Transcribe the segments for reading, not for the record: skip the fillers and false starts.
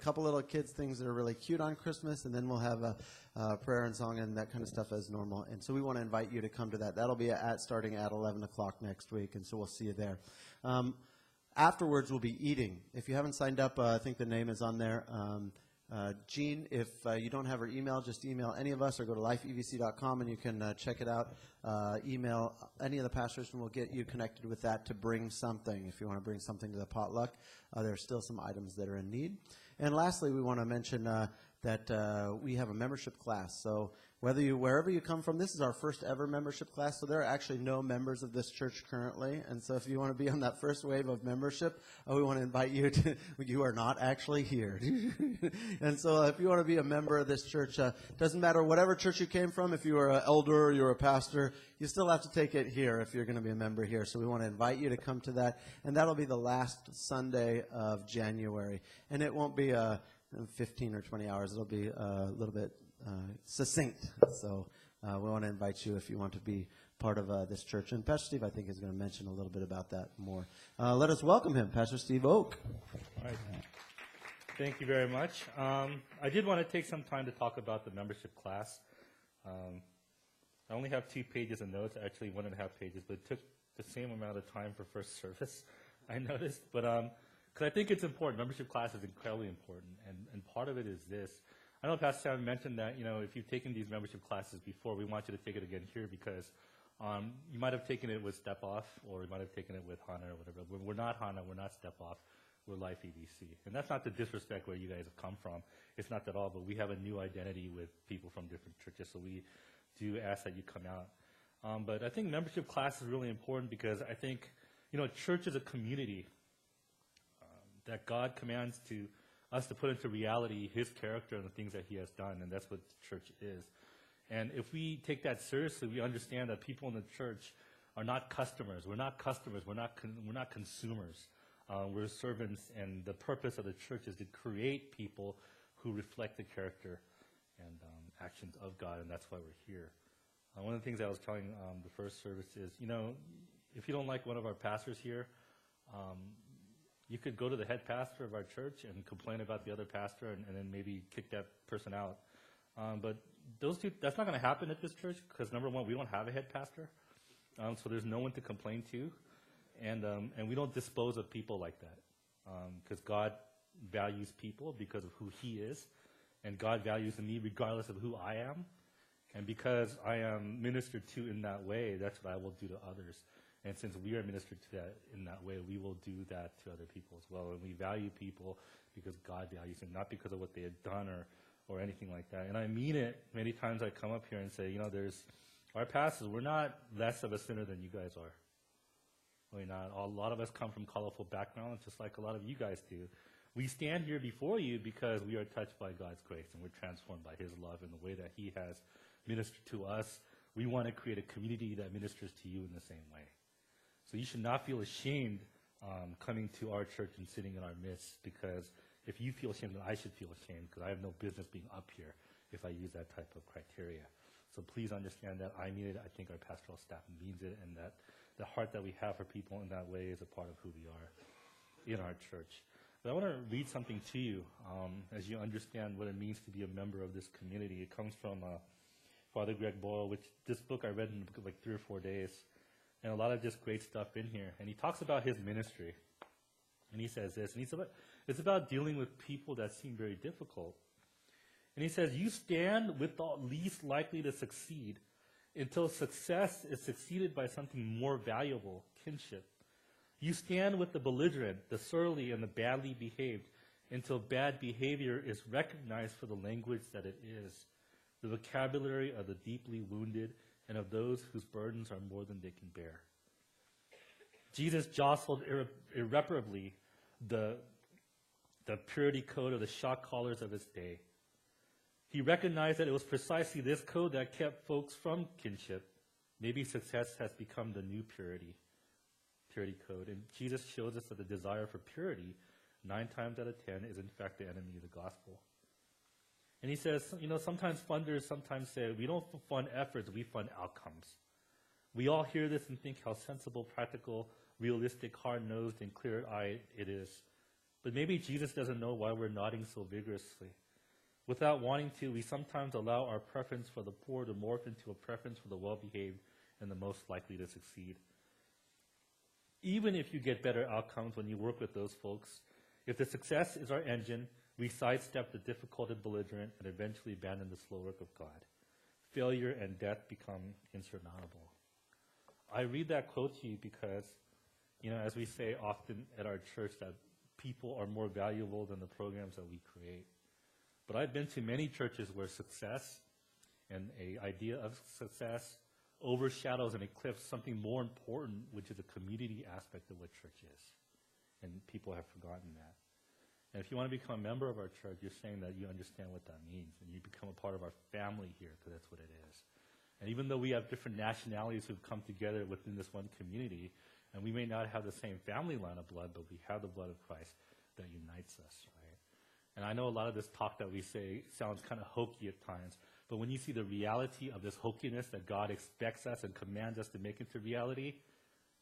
couple little kids things that are really cute on Christmas, and then we'll have a prayer and song and that kind of stuff as normal. And so we want to invite you to come to that. That'll be starting at 11 o'clock next week, and so we'll see you there. Afterwards, we'll be eating. If you haven't signed up, I think the name is on there. Jean, if you don't have her email, just email any of us or go to lifeevc.com and you can check it out. Email any of the pastors and we'll get you connected with that to bring something. If you want to bring something to the potluck, there are still some items that are in need. And lastly, we want to mention that we have a membership class. So wherever you come from, this is our first ever membership class. So there are actually no members of this church currently. And so if you want to be on that first wave of membership, we want to invite you to, you are not actually here. And so if you want to be a member of this church, doesn't matter whatever church you came from, if you are an elder or you're a pastor, you still have to take it here if you're going to be a member here. So we want to invite you to come to that. And that'll be the last Sunday of January. And it won't be 15 or 20 hours. It'll be a little bit succinct. So we want to invite you if you want to be part of this church. And Pastor Steve, I think, is going to mention a little bit about that more. Let us welcome him, Pastor Steve Oak. All right. Thank you very much. I did want to take some time to talk about the membership class. I only have 2 pages of notes, actually 1.5 pages, but it took the same amount of time for first service, I noticed. But because I think it's important. Membership class is incredibly important, and part of it is this. I know Pastor Sam mentioned that, if you've taken these membership classes before, we want you to take it again here because you might have taken it with Step Off or you might have taken it with Hana or whatever. We're not Hana, we're not Step Off, we're LifeEVC. And that's not to disrespect where you guys have come from. It's not at all, but we have a new identity with people from different churches, so we do ask that you come out. But I think membership class is really important because I think, church is a community that God commands us to put into reality his character and the things that he has done, and that's what church is. And if we take that seriously, we understand that people in the church are not customers. We're not customers. We're not consumers. We're servants, and the purpose of the church is to create people who reflect the character and actions of God, and that's why we're here. One of the things I was telling the first service is, if you don't like one of our pastors here, you could go to the head pastor of our church and complain about the other pastor and then maybe kick that person out. But that's not going to happen at this church because, number one, we don't have a head pastor. So there's no one to complain to. And we don't dispose of people like that because God values people because of who he is. And God values me regardless of who I am. And because I am ministered to in that way, that's what I will do to others. And since we are ministered to that in that way, we will do that to other people as well. And we value people because God values them, not because of what they had done or anything like that. And I mean it. Many times I come up here and say, there's our pastors, we're not less of a sinner than you guys are. We're not. A lot of us come from colorful backgrounds, just like a lot of you guys do. We stand here before you because we are touched by God's grace and we're transformed by his love in the way that he has ministered to us. We want to create a community that ministers to you in the same way. So you should not feel ashamed coming to our church and sitting in our midst, because if you feel ashamed, then I should feel ashamed because I have no business being up here if I use that type of criteria. So please understand that I mean it. I think our pastoral staff means it, and that the heart that we have for people in that way is a part of who we are in our church. But I want to read something to you as you understand what it means to be a member of this community. It comes from Father Greg Boyle, which this book I read in like 3 or 4 days. And a lot of just great stuff in here. And he talks about his ministry. And he says this, and it's about dealing with people that seem very difficult. And he says, you stand with the least likely to succeed until success is succeeded by something more valuable, kinship. You stand with the belligerent, the surly, and the badly behaved until bad behavior is recognized for the language that it is, the vocabulary of the deeply wounded and of those whose burdens are more than they can bear. Jesus jostled irreparably the purity code of the shot callers of his day. He recognized that it was precisely this code that kept folks from kinship. Maybe success has become the new purity code. And Jesus shows us that the desire for purity, 9 times out of 10, is in fact the enemy of the gospel. And he says, sometimes funders sometimes say, we don't fund efforts, we fund outcomes. We all hear this and think how sensible, practical, realistic, hard-nosed, and clear-eyed it is. But maybe Jesus doesn't know why we're nodding so vigorously. Without wanting to, we sometimes allow our preference for the poor to morph into a preference for the well-behaved and the most likely to succeed. Even if you get better outcomes when you work with those folks, if the success is our engine, we sidestep the difficult and belligerent and eventually abandon the slow work of God. Failure and death become insurmountable. I read that quote to you because, as we say often at our church, that people are more valuable than the programs that we create. But I've been to many churches where success and an idea of success overshadows and eclipses something more important, which is the community aspect of what church is. And people have forgotten that. And if you want to become a member of our church, you're saying that you understand what that means, and you become a part of our family here, because that's what it is. And even though we have different nationalities who've come together within this one community, and we may not have the same family line of blood, but we have the blood of Christ that unites us, right? And I know a lot of this talk that we say sounds kind of hokey at times, but when you see the reality of this hokiness that God expects us and commands us to make into reality,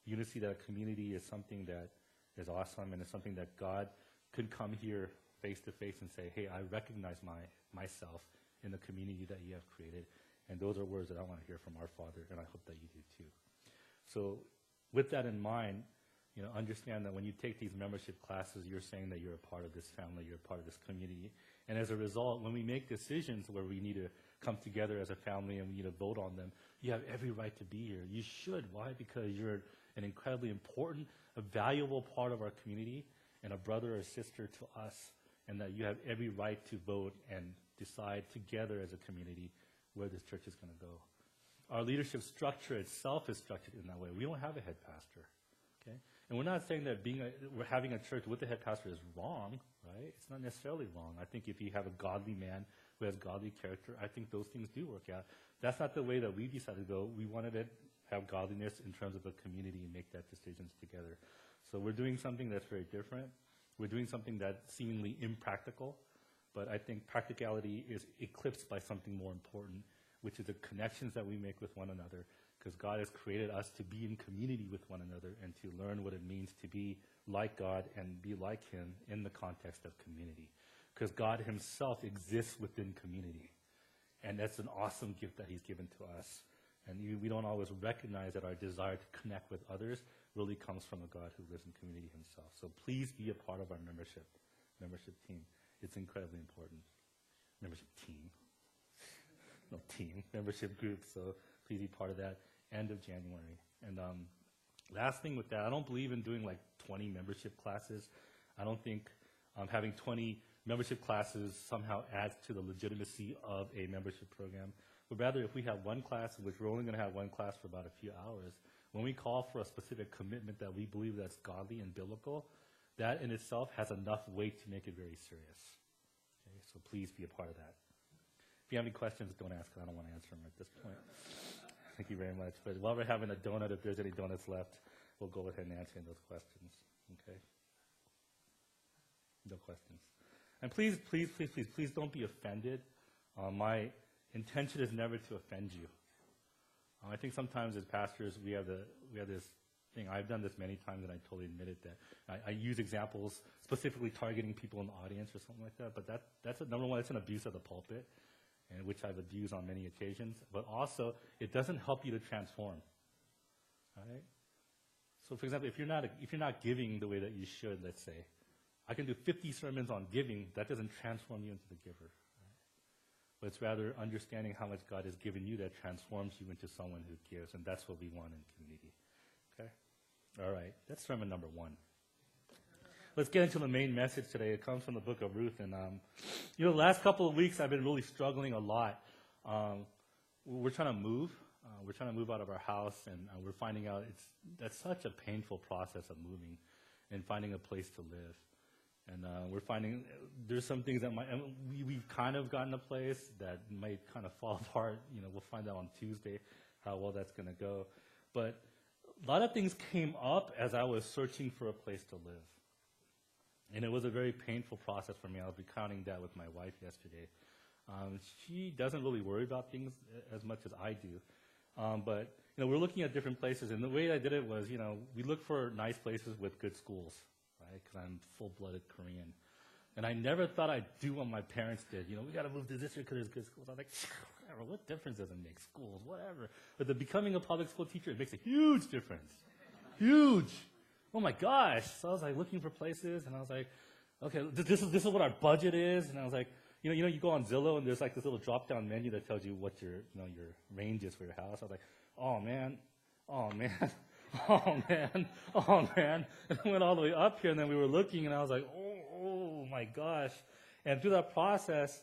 you're going to see that a community is something that is awesome, and it's something that God could come here face to face and say, hey, I recognize myself in the community that you have created. And those are words that I want to hear from our Father, and I hope that you do too. So with that in mind, understand that when you take these membership classes, you're saying that you're a part of this family, you're a part of this community. And as a result, when we make decisions where we need to come together as a family and we need to vote on them, you have every right to be here. You should. Why? Because you're an incredibly important, a valuable part of our community and a brother or sister to us, and that you have every right to vote and decide together as a community where this church is going to go. Our leadership structure itself is structured in that way. We don't have a head pastor, okay? And we're not saying that we're having a church with a head pastor is wrong, right? It's not necessarily wrong. I think if you have a godly man who has godly character, I think those things do work out. That's not the way that we decided to go. We wanted to have godliness in terms of a community and make that decisions together. So we're doing something that's very different. We're doing something that's seemingly impractical, but I think practicality is eclipsed by something more important, which is the connections that we make with one another, because God has created us to be in community with one another and to learn what it means to be like God and be like Him in the context of community, because God Himself exists within community, and that's an awesome gift that He's given to us. And we don't always recognize that our desire to connect with others really comes from a God who lives in community Himself. So please be a part of our membership team. It's incredibly important. Membership team. No, team. Membership group. So please be part of that. End of January. And last thing with that, I don't believe in doing like 20 membership classes. I don't think having 20 membership classes somehow adds to the legitimacy of a membership program. But rather, if we have one class, which we're only going to have one class for about a few hours, when we call for a specific commitment that we believe that's godly and biblical, that in itself has enough weight to make it very serious. Okay, so please be a part of that. If you have any questions, don't ask, because I don't want to answer them at this point. Thank you very much. But while we're having a donut, if there's any donuts left, we'll go ahead and answer those questions. Okay? No questions. And please don't be offended. My intention is never to offend you. I think sometimes as pastors we have this thing. I've done this many times, and I totally admit it, that I use examples specifically targeting people in the audience or something like that. But that's number one. It's an abuse of the pulpit, and which I've abused on many occasions. But also, it doesn't help you to transform. All right. So, for example, if you're not giving the way that you should, let's say, I can do 50 sermons on giving. That doesn't transform you into the giver. But it's rather understanding how much God has given you that transforms you into someone who gives, and that's what we want in community. Okay? All right. That's sermon number 1. Let's get into the main message today. It comes from the book of Ruth, and the last couple of weeks I've been really struggling a lot. We're trying to move. We're trying to move out of our house, and we're finding out that's such a painful process of moving and finding a place to live. And we're finding there's some things that we've kind of gotten a place that might kind of fall apart. We'll find out on Tuesday how well that's going to go. But a lot of things came up as I was searching for a place to live. And it was a very painful process for me. I was recounting that with my wife yesterday. She doesn't really worry about things as much as I do. But we're looking at different places. And the way I did it was, we look for nice places with good schools. right? Because I'm full-blooded Korean. And I never thought I'd do what my parents did. We got to move to this year because there's good schools. I was like, whatever, what difference does it make? Schools, whatever. But becoming a public school teacher, it makes a huge difference. Huge. Oh my gosh. So I was like looking for places, and I was like, okay, this is what our budget is. And I was like, you go on Zillow, and there's like this little drop-down menu that tells you what your range is for your house. I was like, oh man. Oh, man. And I went all the way up here, and then we were looking, and I was like, oh my gosh. And through that process,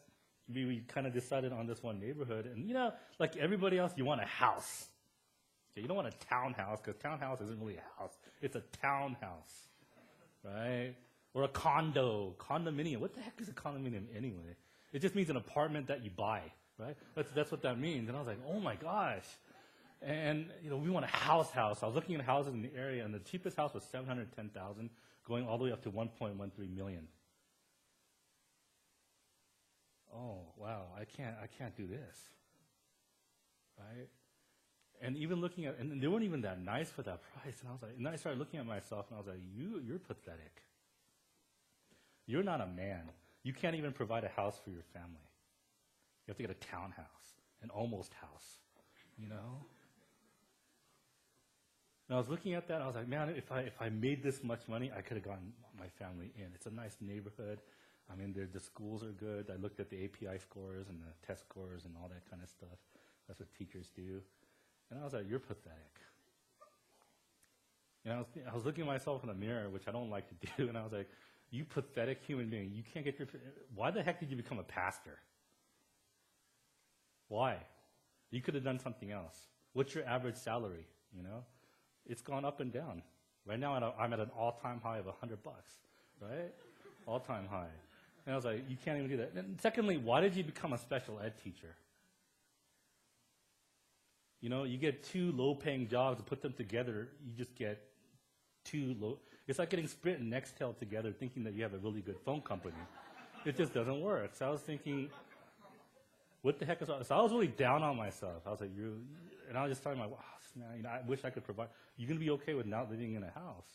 we kind of decided on this one neighborhood. And, like everybody else, you want a house. Okay, you don't want a townhouse, because townhouse isn't really a house. It's a townhouse, right? Or a condominium. What the heck is a condominium anyway? It just means an apartment that you buy, right? That's what that means. And I was like, oh my gosh. And, we want a house. I was looking at houses in the area, and the cheapest house was $710,000, going all the way up to $1.13 million. Oh, wow, I can't do this, right? And even looking at, and they weren't even that nice for that price. And I was like, and then I started looking at myself, and I was like, you're pathetic. You're not a man. You can't even provide a house for your family. You have to get a townhouse, an almost house, And I was looking at that, and I was like, man, if I made this much money, I could have gotten my family in. It's a nice neighborhood. I mean, the schools are good. I looked at the API scores and the test scores and all that kind of stuff. That's what teachers do. And I was like, you're pathetic. And I was looking at myself in the mirror, which I don't like to do, and I was like, you pathetic human being. You can't get why the heck did you become a pastor? Why? You could have done something else. What's your average salary, It's gone up and down. Right now, I'm at an all-time high of $100, right? All-time high. And I was like, you can't even do that. And secondly, why did you become a special ed teacher? You get two low-paying jobs, put them together, you just get two low. It's like getting Sprint and Nextel together thinking that you have a really good phone company. It just doesn't work. So I was thinking, what the heck is all? So I was really down on myself. I was like, and I was just telling my, wow, man, I wish I could provide. You're going to be okay with not living in a house.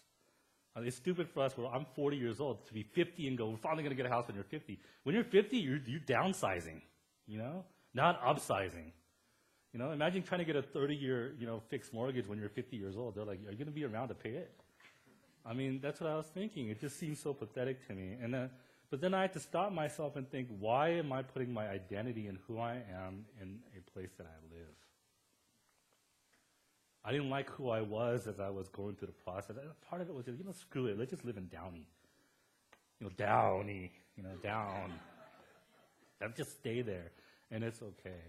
It's stupid for us where I'm 40 years old to be 50 and go, we're finally going to get a house when you're 50. When you're 50, you're downsizing, not upsizing. Imagine trying to get a 30-year, fixed mortgage when you're 50 years old. They're like, are you going to be around to pay it? I mean, that's what I was thinking. It just seems so pathetic to me. But then I had to stop myself and think, why am I putting my identity and who I am in a place that I live? I didn't like who I was as I was going through the process. Part of it was, screw it. Let's just live in Downey. Downey, down. Let's just stay there, and it's okay.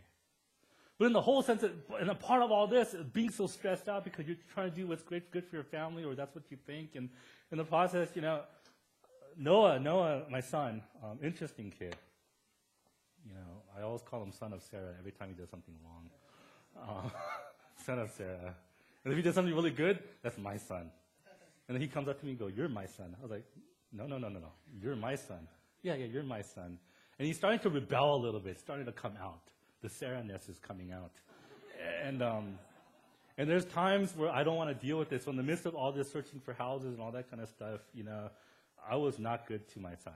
But in the whole sense, and a part of all this, being so stressed out because you're trying to do what's good for your family, or that's what you think, and in the process, Noah, my son, interesting kid. I always call him son of Sarah every time he does something wrong. Son of Sarah. And if he does something really good, that's my son. And then he comes up to me and goes, you're my son. I was like, no. You're my son. Yeah, you're my son. And he's starting to rebel a little bit, starting to come out. The Sarah-ness is coming out. And there's times where I don't want to deal with this. So in the midst of all this searching for houses and all that kind of stuff, I was not good to my son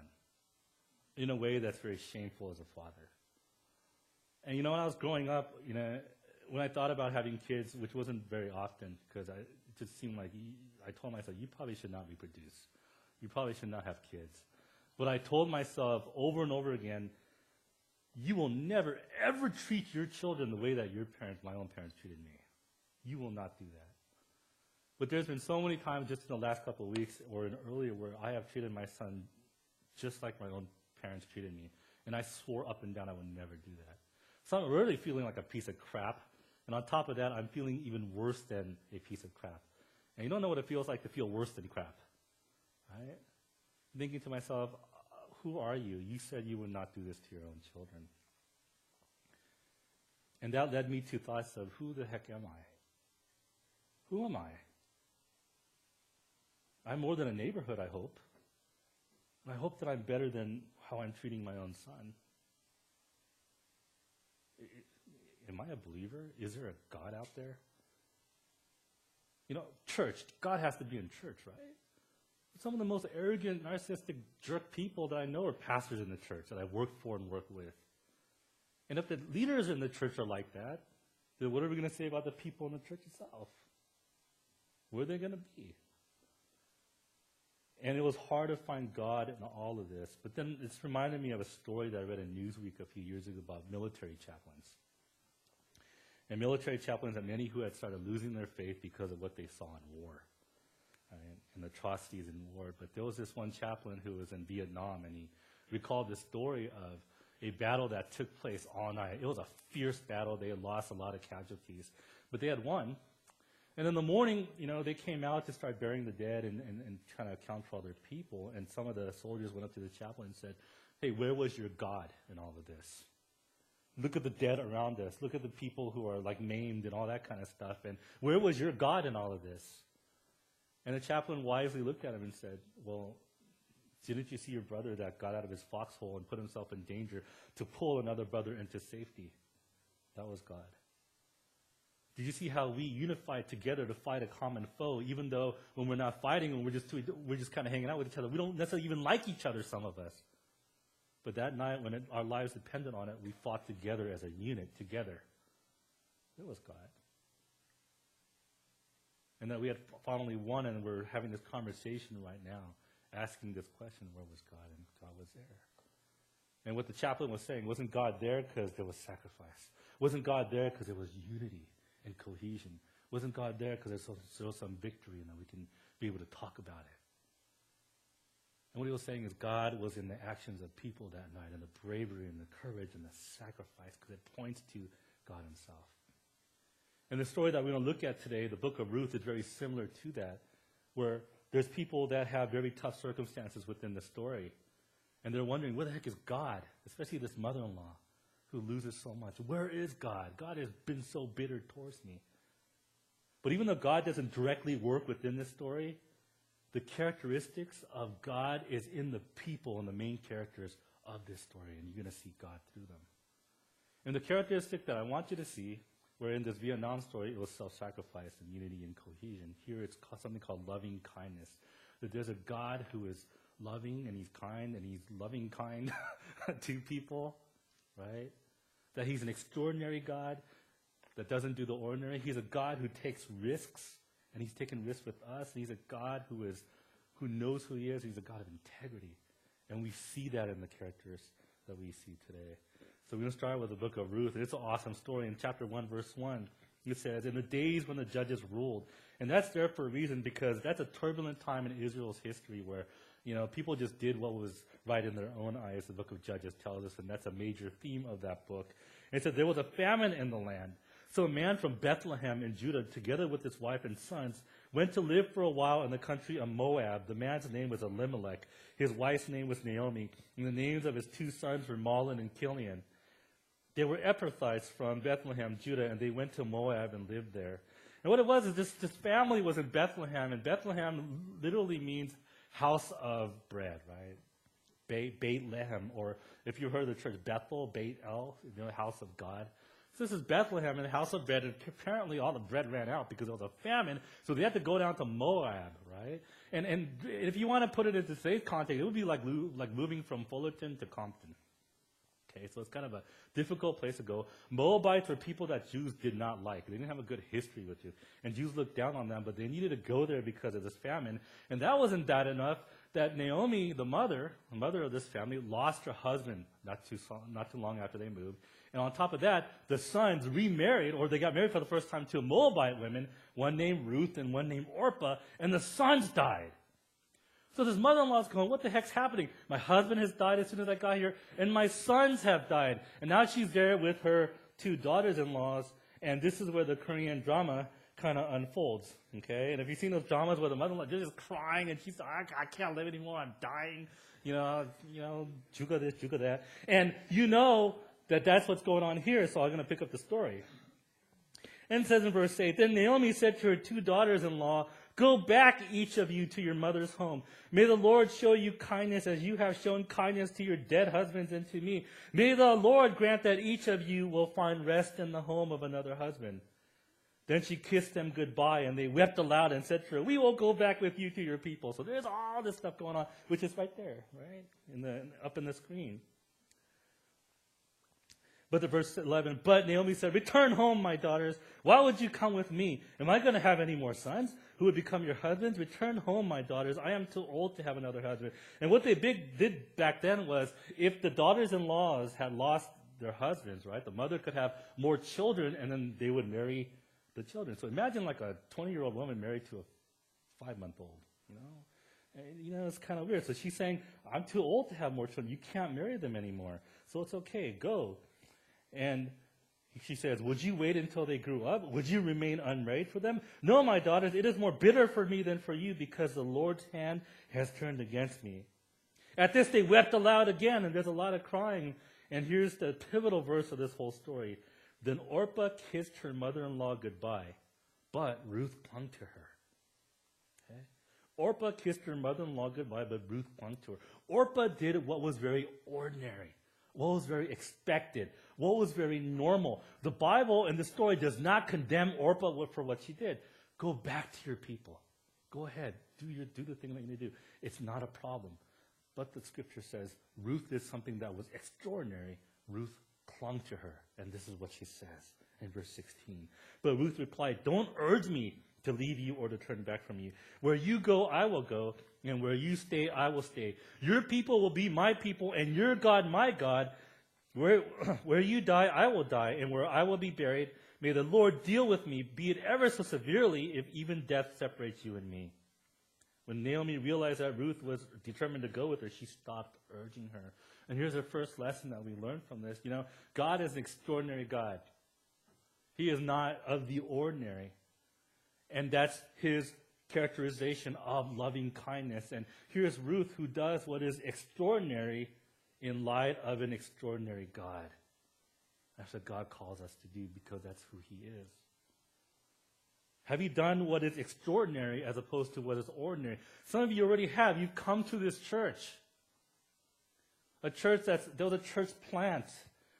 in a way that's very shameful as a father. And when I was growing up, when I thought about having kids, which wasn't very often, because it just seemed like I told myself, you probably should not reproduce. You probably should not have kids. But I told myself over and over again, you will never, ever treat your children the way that my own parents treated me. You will not do that. But there's been so many times just in the last couple of weeks or earlier where I have treated my son just like my own parents treated me. And I swore up and down I would never do that. So I'm really feeling like a piece of crap. And on top of that, I'm feeling even worse than a piece of crap. And you don't know what it feels like to feel worse than crap. Right? Thinking to myself, who are you? You said you would not do this to your own children. And that led me to thoughts of, who the heck am I? Who am I? I'm more than a neighborhood, I hope. And I hope that I'm better than how I'm treating my own son. Am I a believer? Is there a God out there? Church. God has to be in church, right? Some of the most arrogant, narcissistic, jerk people that I know are pastors in the church that I work for and work with. And if the leaders in the church are like that, then what are we going to say about the people in the church itself? Where are they going to be? And it was hard to find God in all of this. But then it's reminded me of a story that I read in Newsweek a few years ago about military chaplains. And military chaplains and many who had started losing their faith because of what they saw in war, right, and atrocities in war. But there was this one chaplain who was in Vietnam, and he recalled this story of a battle that took place all night. It was a fierce battle. They had lost a lot of casualties, but they had won. And in the morning, they came out to start burying the dead and trying to account for all their people. And some of the soldiers went up to the chaplain and said, "Hey, where was your God in all of this? Look at the dead around us. Look at the people who are like maimed and all that kind of stuff. And where was your God in all of this?" And the chaplain wisely looked at him and said, "Well, didn't you see your brother that got out of his foxhole and put himself in danger to pull another brother into safety? That was God. Did you see how we unified together to fight a common foe, even though when we're not fighting and we're just kind of hanging out with each other, we don't necessarily even like each other, some of us. But that night, when our lives depended on it, we fought together as a unit, together. It was God. And that we had finally won, and we're having this conversation right now, asking this question, where was God? And God was there. And what the chaplain was saying, wasn't God there because there was sacrifice? Wasn't God there because there was unity and cohesion? Wasn't God there because there was some victory and that we can be able to talk about it? And what he was saying is God was in the actions of people that night, and the bravery and the courage and the sacrifice, because it points to God himself. And the story that we're going to look at today, the book of Ruth, is very similar to that, where there's people that have very tough circumstances within the story. And they're wondering, where the heck is God? Especially this mother-in-law who loses so much. Where is God? God has been so bitter towards me. But even though God doesn't directly work within this story, the characteristics of God is in the people and the main characters of this story, and you're going to see God through them. And the characteristic that I want you to see, where in this Vietnam story it was self-sacrifice and unity and cohesion, here it's something called loving kindness. That there's a God who is loving and he's kind and he's loving kind to people, right? That he's an extraordinary God that doesn't do the ordinary. He's a God who takes risks, and he's taken risks with us. And he's a God who knows who he is. He's a God of integrity. And we see that in the characters that we see today. So we're going to start with the book of Ruth. It's an awesome story. In chapter 1, verse 1, it says, "In the days when the judges ruled." And that's there for a reason, because that's a turbulent time in Israel's history where, people just did what was right in their own eyes, the book of Judges tells us, and that's a major theme of that book. And it said, "There was a famine in the land. So a man from Bethlehem in Judah, together with his wife and sons, went to live for a while in the country of Moab. The man's name was Elimelech. His wife's name was Naomi. And the names of his two sons were Mahlon and Chilion. They were Ephrathites from Bethlehem, Judah, and they went to Moab and lived there." And what it was is this family was in Bethlehem, and Bethlehem literally means house of bread, right? Beit Lehem, or if you heard of the church, Bethel, Beit El, house of God. So this is Bethlehem and the house of bread, and apparently all the bread ran out because there was a famine, so they had to go down to Moab, right? And if you want to put it into today's context, it would be like moving from Fullerton to Compton. Okay, so it's kind of a difficult place to go. Moabites were people that Jews did not like. They didn't have a good history with you. And Jews looked down on them, but they needed to go there because of this famine. And that wasn't bad enough that Naomi, the mother of this family, lost her husband not too long after they moved. And on top of that, the sons remarried, or they got married for the first time to Moabite women, one named Ruth and one named Orpah, and the sons died. So this mother-in-law is going, what the heck's happening? My husband has died as soon as I got here, and my sons have died. And now she's there with her two daughters-in-laws, and this is where the Korean drama kind of unfolds, okay? And if you've seen those dramas where the mother-in-law is just crying, and she's like, I can't live anymore, I'm dying, juga this, juga that. And that's what's going on here, so I'm going to pick up the story. And it says in verse 8, "Then Naomi said to her two daughters-in-law, 'Go back, each of you, to your mother's home. May the Lord show you kindness as you have shown kindness to your dead husbands and to me. May the Lord grant that each of you will find rest in the home of another husband.' Then she kissed them goodbye, and they wept aloud and said to her, "We will go back with you to your people." So there's all this stuff going on, which is right there, right? Up in the screen. But the verse 11, "But Naomi said, 'Return home, my daughters. Why would you come with me? Am I going to have any more sons who would become your husbands? Return home, my daughters. I am too old to have another husband.'" And what they did back then was, if the daughters-in-laws had lost their husbands, right, the mother could have more children, and then they would marry the children. So imagine like a 20-year-old woman married to a 5-month-old, And, it's kind of weird. So she's saying, "I'm too old to have more children. You can't marry them anymore. So it's okay. Go." And she says, "Would you wait until they grew up? Would you remain unmarried for them? No, my daughters, it is more bitter for me than for you, because the Lord's hand has turned against me." At this, they wept aloud again, and there's a lot of crying. And here's the pivotal verse of this whole story. "Then Orpah kissed her mother-in-law goodbye, but Ruth clung to her." Okay? Orpah kissed her mother-in-law goodbye, but Ruth clung to her. Orpah did what was very ordinary, what was very expected, what was very normal. The Bible and the story does not condemn Orpah for what she did. Go back to your people. Go ahead. Do the thing that you need to do. It's not a problem. But the scripture says Ruth did something that was extraordinary. Ruth clung to her. And this is what she says in verse 16. "But Ruth replied, 'Don't urge me to leave you or to turn back from you. Where you go, I will go, and where you stay, I will stay. Your people will be my people, and your God, my God. Where you die, I will die, and where I will be buried, may the Lord deal with me, be it ever so severely, if even death separates you and me.' When Naomi realized that Ruth was determined to go with her, she stopped urging her." And here's the first lesson that we learn from this. God is an extraordinary God. He is not of the ordinary. And that's his characterization of loving kindness. And here's Ruth, who does what is extraordinary in light of an extraordinary God. That's what God calls us to do, because that's who he is. Have you done what is extraordinary as opposed to what is ordinary? Some of you already have. You've come to this church. There was a church plant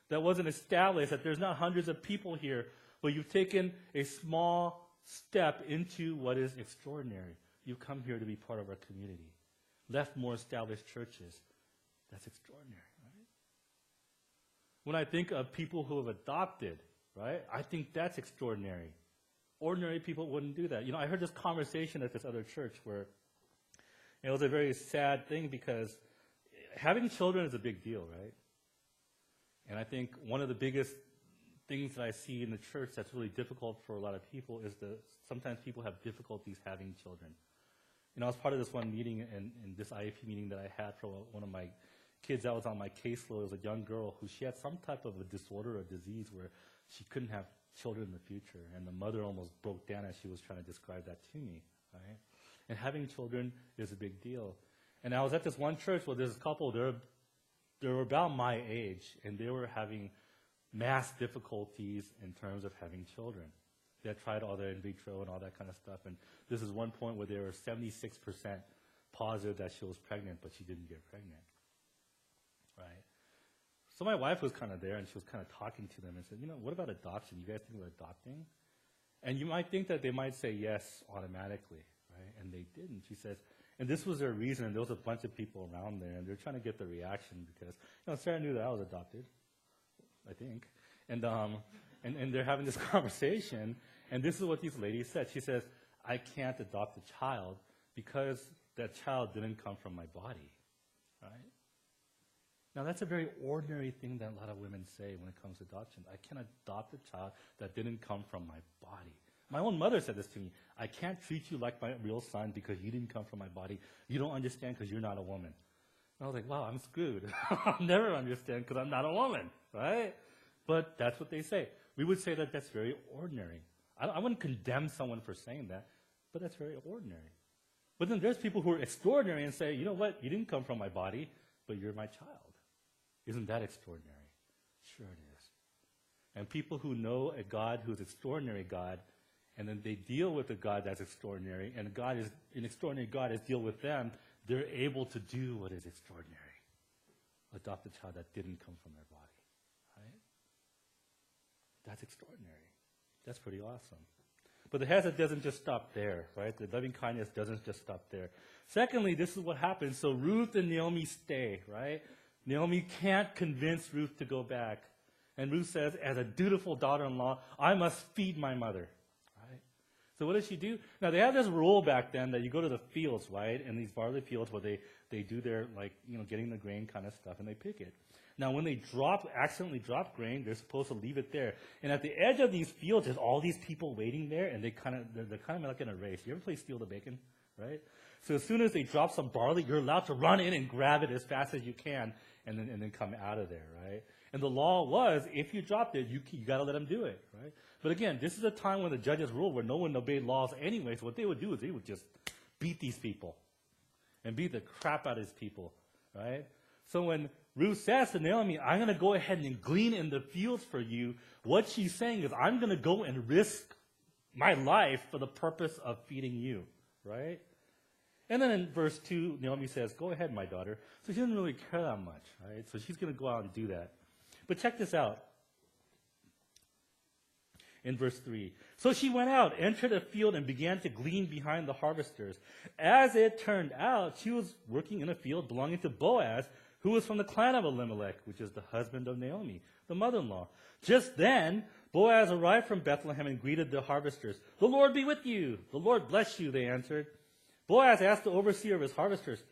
that wasn't established, that there's not hundreds of people here, but you've taken a small step into what is extraordinary. You've come here to be part of our community. Left more established churches. That's extraordinary, right? When I think of people who have adopted, right, I think that's extraordinary. Ordinary people wouldn't do that. I heard this conversation at this other church where it was a very sad thing, because having children is a big deal, right? And I think one of the biggest things that I see in the church that's really difficult for a lot of people is sometimes people have difficulties having children. I was part of this one meeting, in this IEP meeting that I had for one of my kids that was on my caseload. It was a young girl who she had some type of a disorder or disease where she couldn't have children in the future. And the mother almost broke down as she was trying to describe that to me, right? And having children is a big deal. And I was at this one church where there's a couple, they were about my age, and they were having mass difficulties in terms of having children. They had tried all their in vitro and all that kind of stuff. And this is one point where they were 76% positive that she was pregnant, but she didn't get pregnant, right? So my wife was kind of there, and she was kind of talking to them and said, what about adoption? You guys think about adopting? And you might think that they might say yes automatically, right? And they didn't. She says, and this was their reason, and there was a bunch of people around there, and they're trying to get the reaction because, Sarah knew that I was adopted, I think. And they're having this conversation, and this is what these ladies said. She says, "I can't adopt a child because that child didn't come from my body," right? Now, that's a very ordinary thing that a lot of women say when it comes to adoption. I can't adopt a child that didn't come from my body. My own mother said this to me. "I can't treat you like my real son because you didn't come from my body. You don't understand because you're not a woman." And I was like, wow, I'm screwed. I'll never understand because I'm not a woman, right? But that's what they say. We would say that that's very ordinary. I wouldn't condemn someone for saying that, but that's very ordinary. But then there's people who are extraordinary and say, "You know what? You didn't come from my body, but you're my child." Isn't that extraordinary? Sure it is. And people who know a God who's an extraordinary God, and then they deal with a God that's extraordinary, and an extraordinary God has deal with them, they're able to do what is extraordinary. Adopt a child that didn't come from their body. Right? That's extraordinary. That's pretty awesome. But the hesed doesn't just stop there, right? The loving kindness doesn't just stop there. Secondly, this is what happens. So Ruth and Naomi stay, right? Naomi can't convince Ruth to go back. And Ruth says, as a dutiful daughter-in-law, I must feed my mother, right? So what does she do? Now, they have this rule back then that you go to the fields, right? In these barley fields where they do their, getting the grain kind of stuff, and they pick it. Now, when they accidentally drop grain, they're supposed to leave it there. And at the edge of these fields, there's all these people waiting there, and they're kind of like in a race. You ever play Steal the Bacon, right? So as soon as they drop some barley, you're allowed to run in and grab it as fast as you can, and then come out of there, right? And the law was, if you dropped it, you got to let them do it, right? But again, this is a time when the judges ruled where no one obeyed laws anyway. So what they would do is they would just beat these people and beat the crap out of these people, right? So when Ruth says to Naomi, I'm going to go ahead and glean in the fields for you, what she's saying is, I'm going to go and risk my life for the purpose of feeding you, right? And then in verse 2, Naomi says, go ahead, my daughter. So she doesn't really care that much, right? So she's going to go out and do that. But check this out. In verse 3, so she went out, entered a field, and began to glean behind the harvesters. As it turned out, she was working in a field belonging to Boaz, who was from the clan of Elimelech, which is the husband of Naomi, the mother-in-law. Just then, Boaz arrived from Bethlehem and greeted the harvesters. The Lord be with you. The Lord bless you, they answered. Boaz asked the overseer of his harvesters,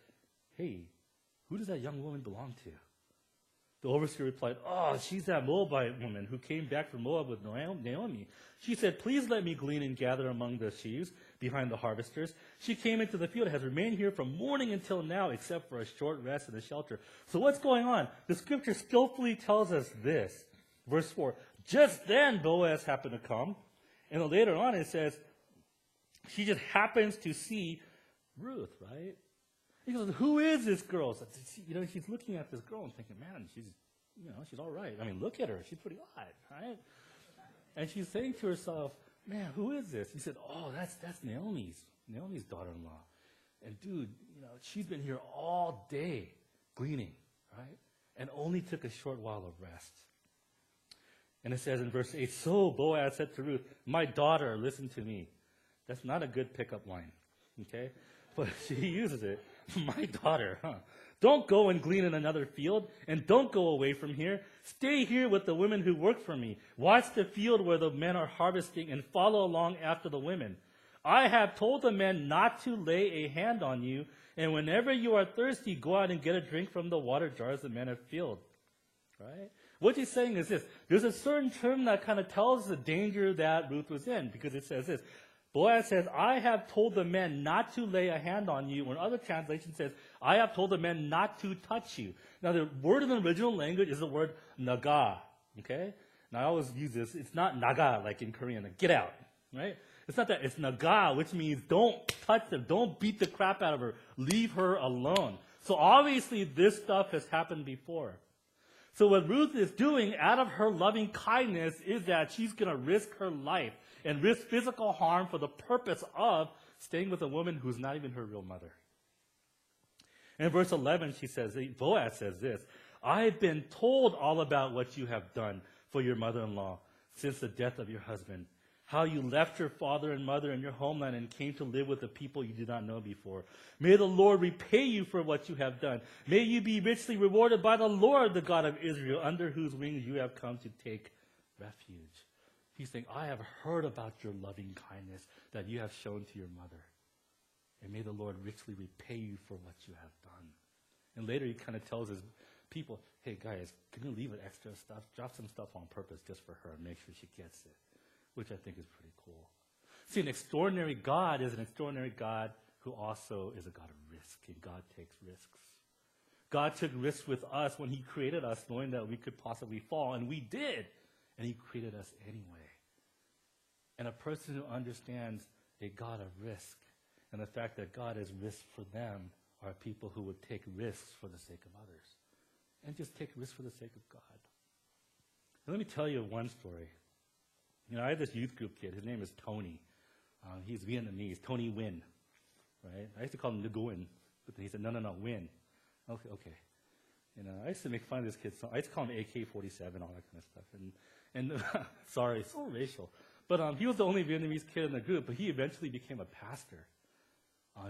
hey, who does that young woman belong to? The overseer replied, oh, she's that Moabite woman who came back from Moab with Naomi. She said, please let me glean and gather among the sheaves behind the harvesters. She came into the field and has remained here from morning until now, except for a short rest in a shelter. So what's going on? The scripture skillfully tells us this. Verse 4, just then Boaz happened to come. And then later on it says, she just happens to see Ruth, right? He goes, who is this girl? So, she's looking at this girl and thinking, man, she's all right. I mean, look at her. She's pretty hot, right? And she's saying to herself, man, who is this? He said, oh, that's Naomi's daughter-in-law. And dude, she's been here all day gleaning, right? And only took a short while of rest. And it says in verse 8, so Boaz said to Ruth, my daughter, listen to me. That's not a good pickup line, okay? But she uses it. My daughter, don't go and glean in another field, and don't go away from here. Stay here with the women who work for me. Watch the field where the men are harvesting and follow along after the women. I have told the men not to lay a hand on you, and whenever you are thirsty, go out and get a drink from the water jars the men have filled. Right? What he's saying is this. There's a certain term that kind of tells the danger that Ruth was in, because it says this. Boaz says, I have told the men not to lay a hand on you. Or another translation says, I have told the men not to touch you. Now, the word in the original language is the word naga. Okay? Now, I always use this. It's not naga like in Korean, like get out. Right? It's not that. It's naga, which means don't touch them. Don't beat the crap out of her. Leave her alone. So obviously, this stuff has happened before. So what Ruth is doing out of her loving kindness is that she's going to risk her life and risk physical harm for the purpose of staying with a woman who's not even her real mother. And in verse 11, Boaz says this, I've been told all about what you have done for your mother-in-law since the death of your husband, how you left your father and mother and your homeland and came to live with the people you did not know before. May the Lord repay you for what you have done. May you be richly rewarded by the Lord, the God of Israel, under whose wings you have come to take refuge. He's saying, I have heard about your loving kindness that you have shown to your mother. And may the Lord richly repay you for what you have done. And later he kind of tells his people, hey guys, can you leave it extra stuff? Drop some stuff on purpose just for her and make sure she gets it. Which I think is pretty cool. See, an extraordinary God is an extraordinary God who also is a God of risk. And God takes risks. God took risks with us when he created us, knowing that we could possibly fall. And we did. And he created us anyway. And a person who understands a God of risk and the fact that God is risk for them are people who would take risks for the sake of others. And just take risks for the sake of God. And let me tell you one story. I had this youth group kid. His name is Tony. He's Vietnamese. Tony Nguyen. Right? I used to call him Nguyen. But he said, no, Nguyen. Okay. I used to make fun of this kid. So I used to call him AK-47, all that kind of stuff. And sorry, it's so racial. But he was the only Vietnamese kid in the group, but he eventually became a pastor.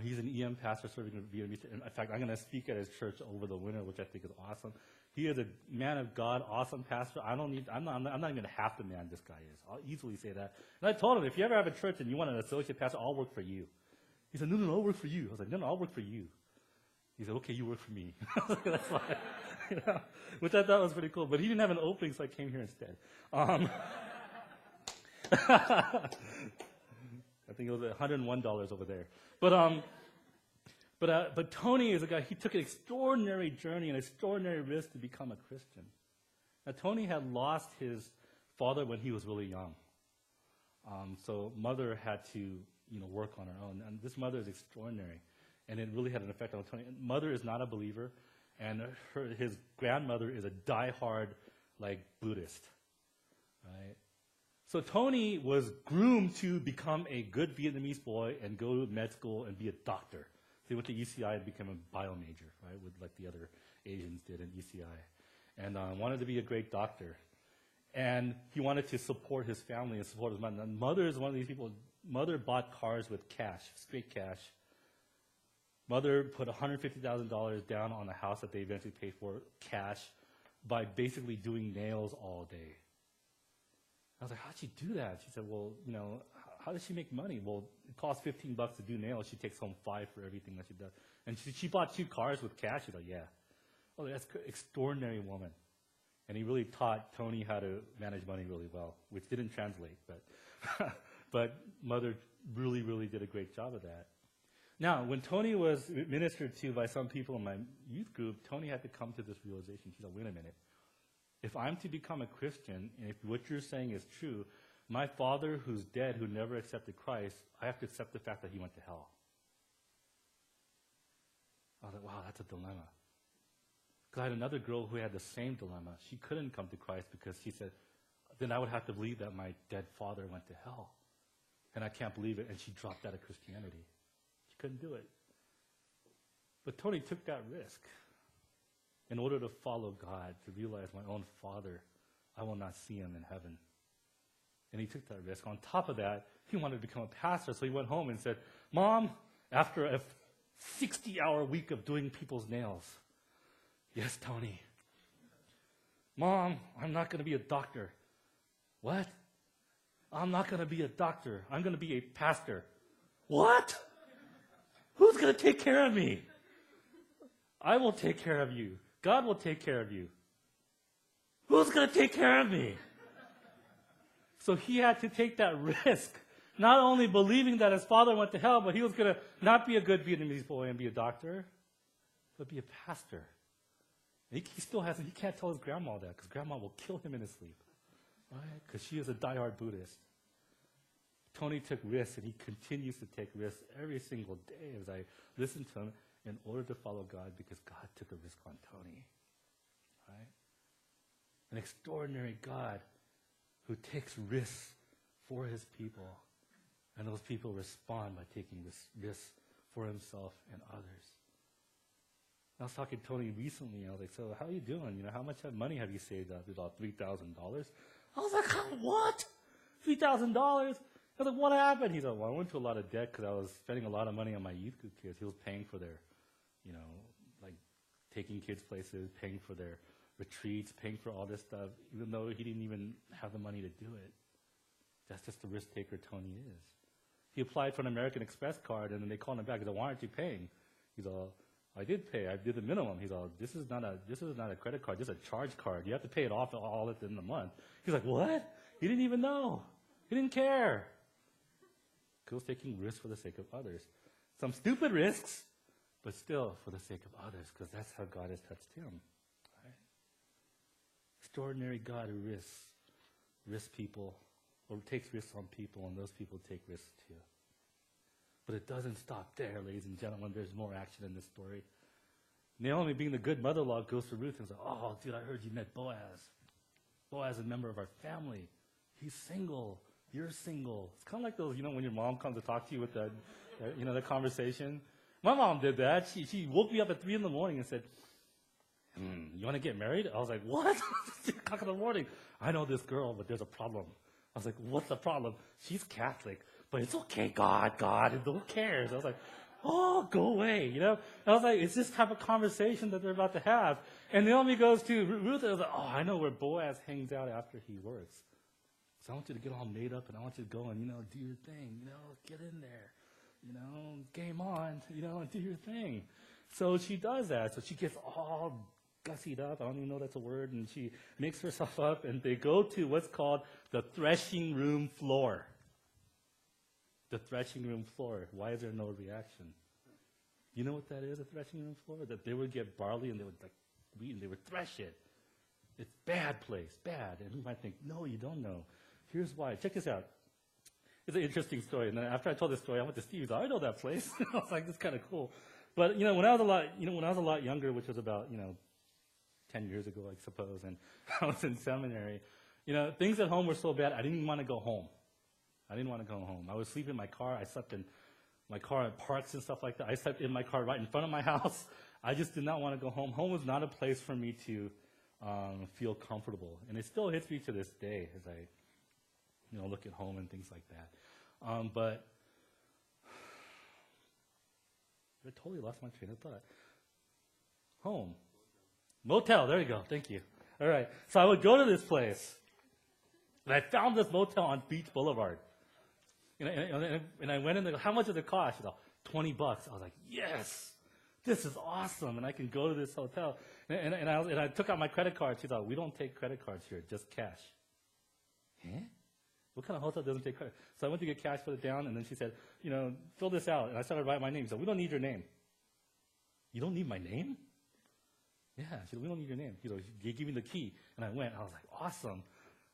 He's an EM pastor serving in Vietnamese. In fact, I'm going to speak at his church over the winter, which I think is awesome. He is a man of God, awesome pastor. I'm not even half the man this guy is. I'll easily say that. And I told him, if you ever have a church and you want an associate pastor, I'll work for you. He said, no, I'll work for you. I was like, no, I'll work for you. He said, okay, you work for me. I was like, that's fine. Which I thought was pretty cool. But he didn't have an opening, so I came here instead. I think it was $101 over there. But Tony is a guy, he took an extraordinary journey, an extraordinary risk to become a Christian. Now, Tony had lost his father when he was really young. So mother had to, work on her own. And this mother is extraordinary. And it really had an effect on Tony. Mother is not a believer, and his grandmother is a diehard, Buddhist. Right? So Tony was groomed to become a good Vietnamese boy and go to med school and be a doctor. So he went to UCI and became a bio major, right, like the other Asians did in UCI. And wanted to be a great doctor. And he wanted to support his family and support his mother. And mother is one of these people. Mother bought cars with cash, straight cash. Mother put $150,000 down on a house that they eventually paid for, cash, by basically doing nails all day. I was like, how'd she do that? She said, well, how does she make money? Well, it costs $15 to do nails. She takes home $5 for everything that she does. And she bought 2 cars with cash. She's like, yeah. Oh, that's an extraordinary woman. And he really taught Tony how to manage money really well, which didn't translate. But Mother really, really did a great job of that. Now, when Tony was ministered to by some people in my youth group, Tony had to come to this realization. He said, wait a minute. If I'm to become a Christian, and if what you're saying is true, my father who's dead, who never accepted Christ, I have to accept the fact that he went to hell. I was like, wow, that's a dilemma. Because I had another girl who had the same dilemma. She couldn't come to Christ because she said, then I would have to believe that my dead father went to hell. And I can't believe it, and she dropped out of Christianity. She couldn't do it. But Tony took that risk in order to follow God, to realize my own father, I will not see him in heaven. And he took that risk. On top of that, he wanted to become a pastor, so he went home and said, Mom, after a 60-hour week of doing people's nails, yes, Tony. Mom, I'm not going to be a doctor. What? I'm not going to be a doctor. I'm going to be a pastor. What? Who's going to take care of me? I will take care of you. God will take care of you. Who's going to take care of me? So he had to take that risk, not only believing that his father went to hell, but he was going to not be a good Vietnamese boy and be a doctor, but be a pastor. And he still hasn't, he can't tell his grandma that, because grandma will kill him in his sleep, right? Because she is a diehard Buddhist. Tony took risks, and he continues to take risks every single day as I listen to him in order to follow God, because God took a risk on Tony, right? An extraordinary God who takes risks for his people, and those people respond by taking risks for himself and others. I was talking to Tony recently. I was like, so how are you doing? How much money have you saved up? About $3,000. I was like, what? $3,000? I was like, what happened? He's like, well, I went to a lot of debt because I was spending a lot of money on my youth group kids. He was paying for their, taking kids places, paying for their retreats, paying for all this stuff, even though he didn't even have the money to do it. That's just the risk taker Tony is. He applied for an American Express card, and then they called him back. He said, why aren't you paying? He's all, I did pay. I did the minimum. He's all, this is not a credit card. This is a charge card. You have to pay it off all at the end of the month. He's like, what? He didn't even know. He didn't care. He was taking risks for the sake of others. Some stupid risks, but still for the sake of others, because that's how God has touched him. Right? Extraordinary God who risks people, or takes risks on people, and those people take risks too. But it doesn't stop there, ladies and gentlemen. There's more action in this story. Naomi, being the good mother-in-law, goes to Ruth and says, oh, dude, I heard you met Boaz. Boaz is a member of our family. He's single. You're single. It's kind of like those, when your mom comes to talk to you with that, the conversation. My mom did that. She woke me up at 3 in the morning and said, you want to get married? I was like, what? 3 o'clock in the morning. I know this girl, but there's a problem. I was like, what's the problem? She's Catholic, but it's okay, God, who cares? I was like, oh, go away, you know? I was like, it's this type of conversation that they're about to have. And Naomi goes to Ruth, and I was like, oh, I know where Boaz hangs out after he works. So I want you to get all made up, and I want you to go and, do your thing, get in there, game on, and do your thing. So she does that. So she gets all gussied up. I don't even know that's a word. And she makes herself up, and they go to what's called the threshing room floor. The threshing room floor. Why is there no reaction? You know what that is, a threshing room floor? That they would get barley, and they would wheat, and they would thresh it. It's bad place, bad. And you might think, no, you don't know. Here's why. Check this out. It's an interesting story. And then after I told this story, I went to Steve. I know that place. I was like, this is kind of cool. But when I was a lot younger, which was about 10 years ago, I suppose, and I was in seminary, things at home were so bad, I didn't even want to go home. I didn't want to go home. I would sleep in my car. I slept in my car at parks and stuff like that. I slept in my car right in front of my house. I just did not want to go home. Home was not a place for me to feel comfortable, and it still hits me to this day as I look at home and things like that. But I totally lost my train of thought. Home. Motel, there you go. Thank you. All right. So I would go to this place, and I found this motel on Beach Boulevard. And I went in there, how much does it cost? $20. I was like, yes, this is awesome, and I can go to this hotel. And I took out my credit card. She thought, we don't take credit cards here, just cash. Huh? What kind of hotel doesn't take credit? So I went to get cash, put it down, and then she said, fill this out. And I started writing my name. She said, we don't need your name. You don't need my name? Yeah. She said, we don't need your name. She gave me the key. And I went. I was like, awesome.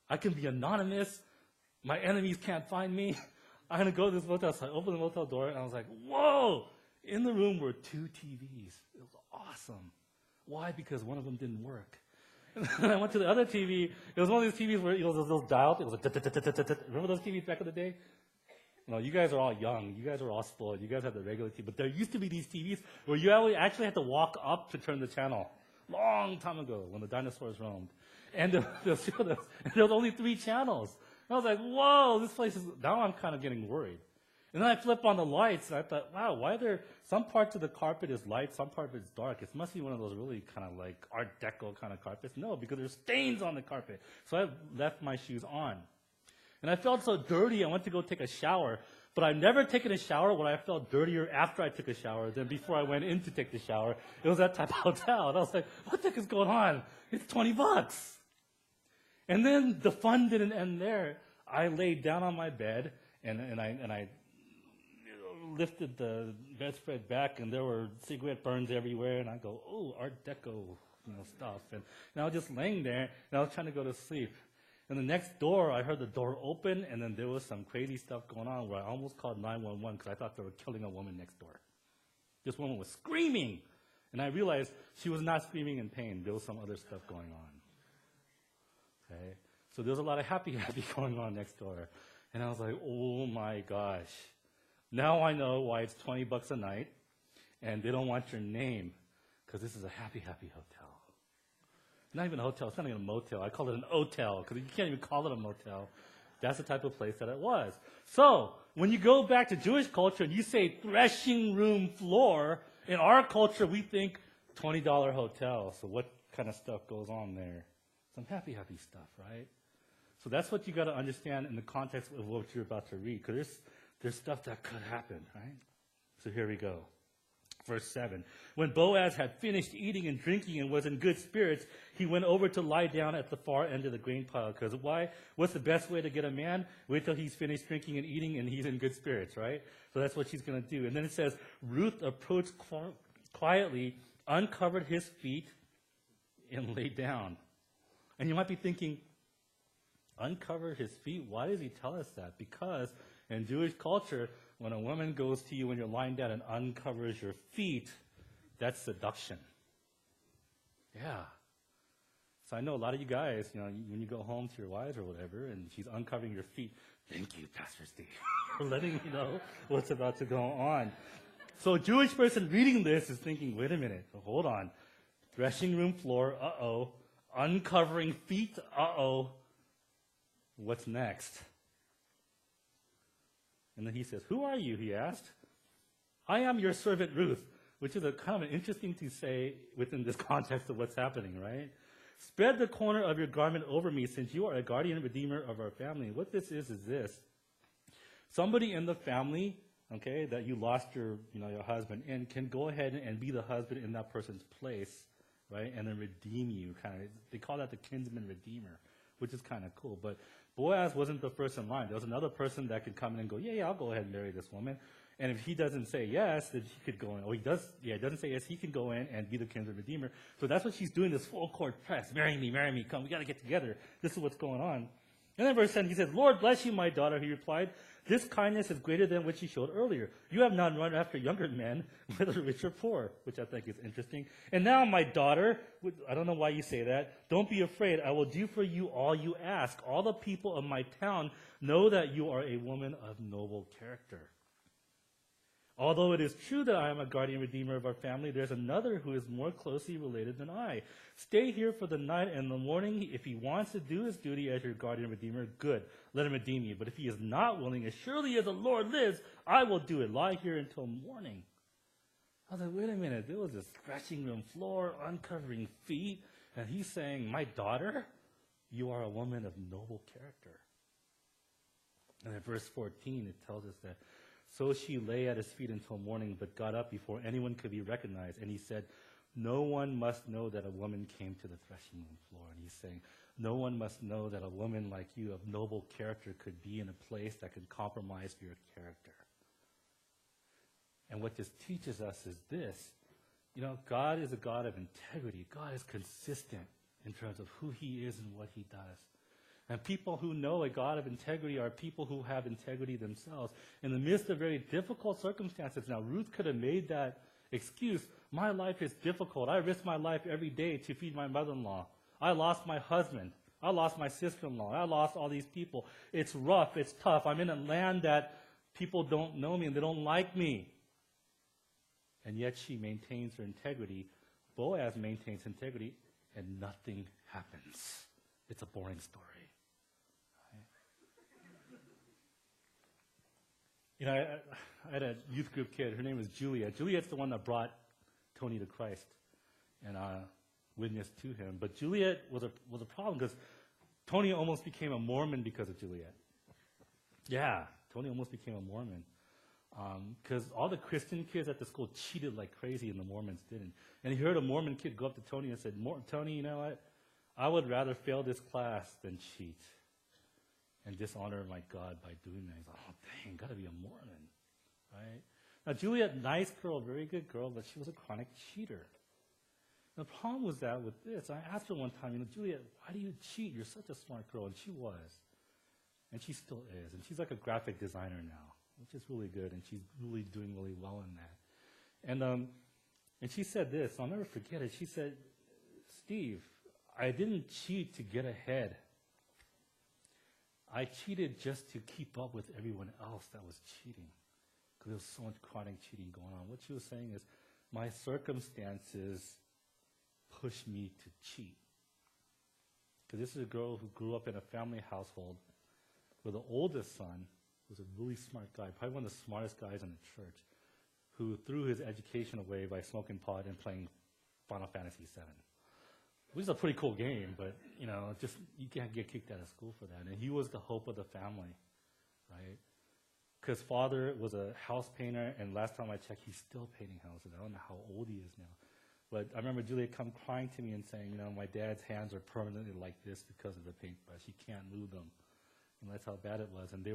I can be anonymous. My enemies can't find me. I'm going to go to this motel. So I opened the motel door, and I was like, whoa. In the room were 2 TVs. It was awesome. Why? Because one of them didn't work. And I went to the other TV. It was one of these TVs where those little dials. It was like, remember those TVs back in the day? You guys are all young. You guys are all spoiled. You guys have the regular TV. But there used to be these TVs where you actually had to walk up to turn the channel. Long time ago, when the dinosaurs roamed. And there was only 3 channels. And I was like, whoa, this place is... Now I'm kind of getting worried. And then I flip on the lights, and I thought, wow, why are there... Some parts of the carpet is light, some part of it's dark. It must be one of those really kind of like Art Deco kind of carpets. No, because there's stains on the carpet. So I left my shoes on. And I felt so dirty, I went to go take a shower. But I've never taken a shower where I felt dirtier after I took a shower than before I went in to take the shower. It was that type of hotel. And I was like, what the heck is going on? It's $20. And then the fun didn't end there. I laid down on my bed, and I lifted the bedspread back, and there were cigarette burns everywhere. And I go, oh, Art Deco, stuff. And I was just laying there, and I was trying to go to sleep. And the next door, I heard the door open, and then there was some crazy stuff going on where I almost called 911 because I thought they were killing a woman next door. This woman was screaming, and I realized she was not screaming in pain. There was some other stuff going on. Okay? So there was a lot of happy going on next door. And I was like, oh my gosh. Now I know why it's $20 a night, and they don't want your name, because this is a happy hotel. Not even a hotel. It's not even a motel. I call it an hotel, because you can't even call it a motel. That's the type of place that it was. So when you go back to Jewish culture and you say threshing room floor, in our culture we think $20 hotel. So what kind of stuff goes on there? Some happy stuff, right? So that's what you got to understand in the context of what you're about to read, because there's stuff that could happen, right? So here we go. Verse 7. When Boaz had finished eating and drinking and was in good spirits, he went over to lie down at the far end of the grain pile. Because why? What's the best way to get a man? Wait till he's finished drinking and eating and he's in good spirits, right? So that's what she's going to do. And then it says, Ruth approached quietly, uncovered his feet, and lay down. And you might be thinking, uncover his feet? Why does he tell us that? Because in Jewish culture, when a woman goes to you when you're lying down and uncovers your feet, that's seduction. Yeah. So I know a lot of you guys, when you go home to your wives or whatever, and she's uncovering your feet, thank you, Pastor Steve, for letting me know what's about to go on. So a Jewish person reading this is thinking, wait a minute, hold on. Threshing room floor, uh-oh. Uncovering feet, uh-oh. What's next? And then he says, who are you, he asked. I am your servant Ruth, which is a kind of interesting to say within this context of what's happening, right? Spread the corner of your garment over me, since you are a guardian and redeemer of our family. What this is this. Somebody in the family, okay, that you lost your husband in can go ahead and be the husband in that person's place, right? And then redeem you. They call that the kinsman redeemer, which is kind of cool. But Boaz wasn't the first in line. There was another person that could come in and go, yeah, I'll go ahead and marry this woman. And if he doesn't say yes, then he could go in. He doesn't say yes, he can go in and be the kinsman redeemer. So that's what she's doing, this full court press. Marry me, come, we got to get together. This is what's going on. And then verse 10, he says, Lord bless you, my daughter, he replied. This kindness is greater than what you showed earlier. You have not run after younger men, whether rich or poor, which I think is interesting. And now, my daughter, I don't know why you say that. Don't be afraid. I will do for you all you ask. All the people of my town know that you are a woman of noble character. Although it is true that I am a guardian redeemer of our family, there's another who is more closely related than I. Stay here for the night, and in the morning, if he wants to do his duty as your guardian redeemer, good, let him redeem you. But if he is not willing, as surely as the Lord lives, I will do it. Lie here until morning. I was like, wait a minute, there was a scratching room floor, uncovering feet, and he's saying, my daughter, you are a woman of noble character. And in verse 14, it tells us that, so she lay at his feet until morning, but got up before anyone could be recognized. And he said, no one must know that a woman came to the threshing room floor. And he's saying, no one must know that a woman like you of noble character could be in a place that could compromise your character. And what this teaches us is this. God is a God of integrity. God is consistent in terms of who he is and what he does. And people who know a God of integrity are people who have integrity themselves. In the midst of very difficult circumstances, now Ruth could have made that excuse. My life is difficult. I risk my life every day to feed my mother-in-law. I lost my husband. I lost my sister-in-law. I lost all these people. It's rough. It's tough. I'm in a land that people don't know me and they don't like me. And yet she maintains her integrity. Boaz maintains integrity, and nothing happens. It's a boring story. I had a youth group kid. Her name was Juliet. Juliet's the one that brought Tony to Christ and witnessed to him. But Juliet was a problem because Tony almost became a Mormon because of Juliet. Yeah, Tony almost became a Mormon because all the Christian kids at the school cheated like crazy and the Mormons didn't. And he heard a Mormon kid go up to Tony and said, Tony, you know what? I would rather fail this class than cheat and dishonor my God by doing that. He's like, oh, dang, got to be a Mormon, right? Now, Juliet, nice girl, very good girl, but she was a chronic cheater. The problem was that with this, I asked her one time, Juliet, why do you cheat? You're such a smart girl, and she was. And she still is. And she's like a graphic designer now, which is really good, and she's really doing really well in that. And she said this, I'll never forget it. She said, Steve, I didn't cheat to get ahead. I cheated just to keep up with everyone else that was cheating because there was so much chronic cheating going on. What she was saying is, my circumstances pushed me to cheat. Because this is a girl who grew up in a family household where the oldest son was a really smart guy, probably one of the smartest guys in the church, who threw his education away by smoking pot and playing Final Fantasy VII. Which is a pretty cool game, but, just you can't get kicked out of school for that. And he was the hope of the family, right? Because father was a house painter, and last time I checked, he's still painting houses. I don't know how old he is now. But I remember Julia come crying to me and saying, my dad's hands are permanently like this because of the paintbrush. He can't move them. And that's how bad it was. And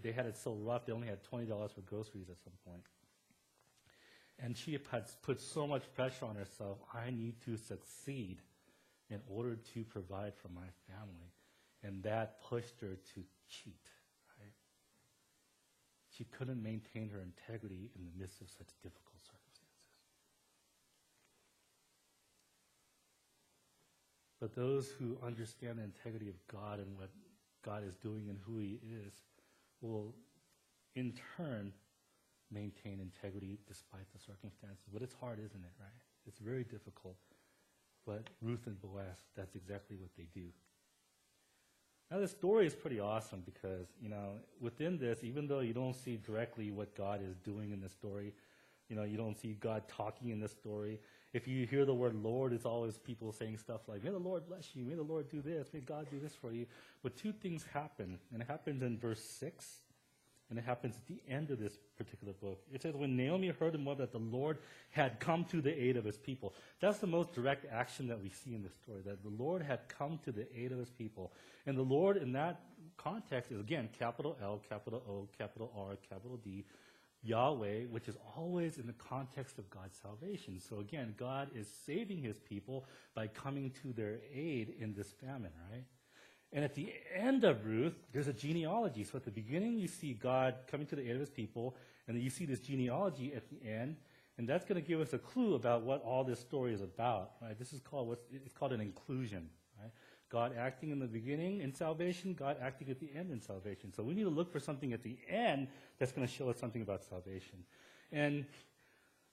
they had it so rough, they only had $20 for groceries at some point. And she had put so much pressure on herself, I need to succeed in order to provide for my family. And that pushed her to cheat, right? She couldn't maintain her integrity in the midst of such difficult circumstances. But those who understand the integrity of God and what God is doing and who he is will, in turn, maintain integrity despite the circumstances. But it's hard, isn't it, right? It's very difficult. But Ruth and Boaz, that's exactly what they do. Now, this story is pretty awesome because, within this, even though you don't see directly what God is doing in this story, you don't see God talking in this story. If you hear the word Lord, it's always people saying stuff like, may the Lord bless you, may the Lord do this, may God do this for you. But two things happen, and it happens in verse 6, and it happens at the end of this particular book. It says, when Naomi heard and wept that the Lord had come to the aid of his people. That's the most direct action that we see in this story, that the Lord had come to the aid of his people. And the Lord in that context is, again, capital L, capital O, capital R, capital D, Yahweh, which is always in the context of God's salvation. So again, God is saving his people by coming to their aid in this famine, right? And at the end of Ruth, there's a genealogy. So at the beginning, you see God coming to the aid of his people, and then you see this genealogy at the end, and that's going to give us a clue about what all this story is about, right? This is called it's called an inclusion, right? God acting in the beginning in salvation, God acting at the end in salvation. So we need to look for something at the end that's going to show us something about salvation. And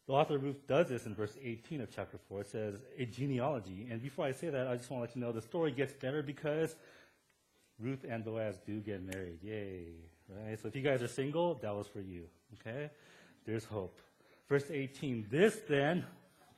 the author of Ruth does this in verse 18 of chapter 4. It says, a genealogy. And before I say that, I just want to let you know the story gets better because Ruth and Boaz do get married. Yay. Right? So if you guys are single, that was for you. Okay? There's hope. Verse 18, this then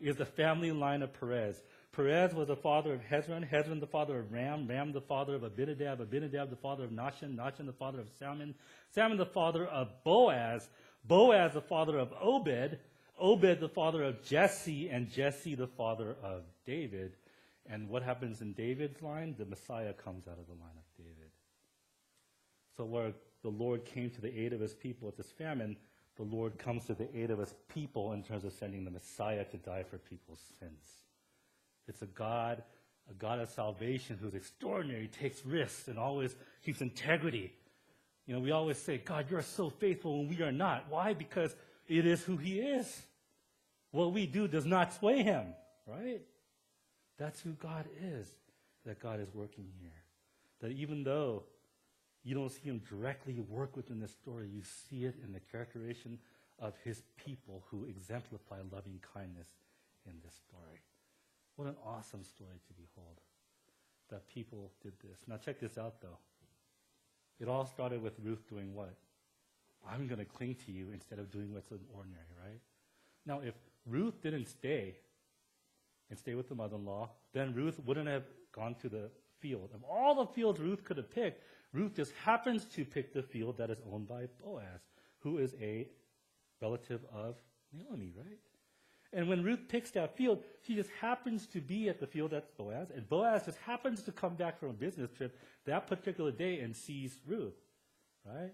is the family line of Perez. Perez was the father of Hezron, Hezron the father of Ram, Ram the father of Abinadab, Abinadab the father of Nahshon, Nahshon the father of Salmon, Salmon the father of Boaz, Boaz the father of Obed, Obed the father of Jesse, and Jesse the father of David. And what happens in David's line? The Messiah comes out of the line of David. So where the Lord came to the aid of his people at this famine, the Lord comes to the aid of his people in terms of sending the Messiah to die for people's sins. It's a God of salvation who's extraordinary, takes risks, and always keeps integrity. We always say, God, you're so faithful when we are not. Why? Because it is who he is. What we do does not sway him, right? That's who God is, that God is working here. That even though you don't see him directly work within this story, you see it in the characterization of his people who exemplify loving kindness in this story. What an awesome story to behold, that people did this. Now check this out, though. It all started with Ruth doing what? I'm going to cling to you instead of doing what's ordinary, right? Now, if Ruth didn't stay with the mother-in-law, then Ruth wouldn't have gone to the field. Of all the fields Ruth could have picked, Ruth just happens to pick the field that is owned by Boaz, who is a relative of Naomi, right? And when Ruth picks that field, she just happens to be at the field that's Boaz, and Boaz just happens to come back from a business trip that particular day and sees Ruth, right?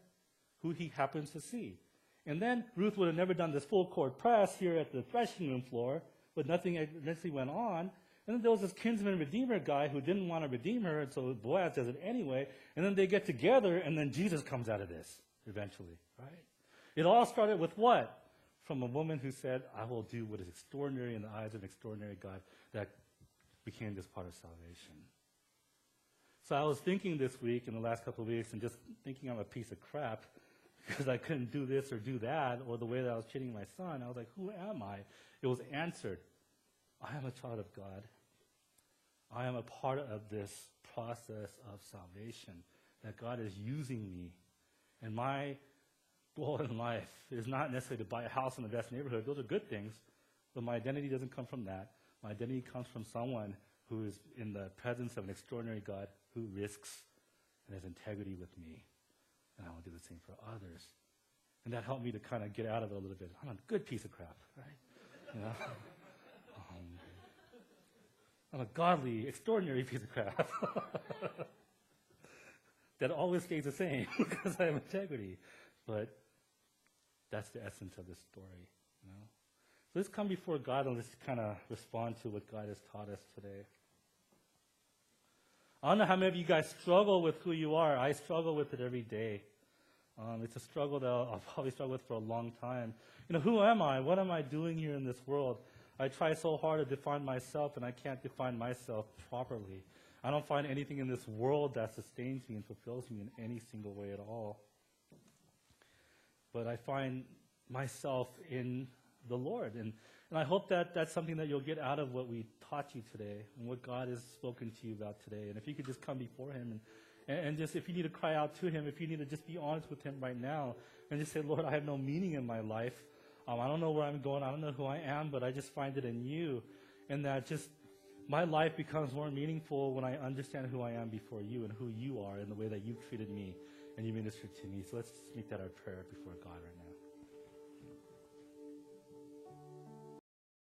Who he happens to see. And then Ruth would have never done this full court press here at the threshing room floor, but nothing eventually went on. And then there was this kinsman redeemer guy who didn't want to redeem her, and so Boaz does it anyway. And then they get together, and then Jesus comes out of this eventually, right? It all started with what? From a woman who said, I will do what is extraordinary in the eyes of an extraordinary God, that became this part of salvation. So I was thinking this week, in the last couple of weeks, and just thinking I'm a piece of crap because I couldn't do this or do that, or the way that I was treating my son. I was like, who am I? It was answered. I am a child of God. I am a part of this process of salvation, that God is using me. And my goal in life is not necessarily to buy a house in the best neighborhood. Those are good things, but my identity doesn't come from that. My identity comes from someone who is in the presence of an extraordinary God who risks and has integrity with me. And I will do the same for others. And that helped me to kind of get out of it a little bit. I'm a good piece of crap, right? I'm a godly, extraordinary piece of crap that always stays the same because I have integrity. But that's the essence of this story. So let's come before God and let's kind of respond to what God has taught us today. I don't know how many of you guys struggle with who you are. I struggle with it every day. It's a struggle that I'll probably struggle with for a long time. Who am I? What am I doing here in this world? I try so hard to define myself, and I can't define myself properly. I don't find anything in this world that sustains me and fulfills me in any single way at all. But I find myself in the Lord. And I hope that that's something that you'll get out of what we taught you today and what God has spoken to you about today. And if you could just come before him And just if you need to cry out to him, if you need to just be honest with him right now and just say, Lord, I have no meaning in my life. I don't know where I'm going. I don't know who I am, but I just find it in you. And that just my life becomes more meaningful when I understand who I am before you and who you are and the way that you've treated me and you ministered to me. So let's just make that our prayer before God right now.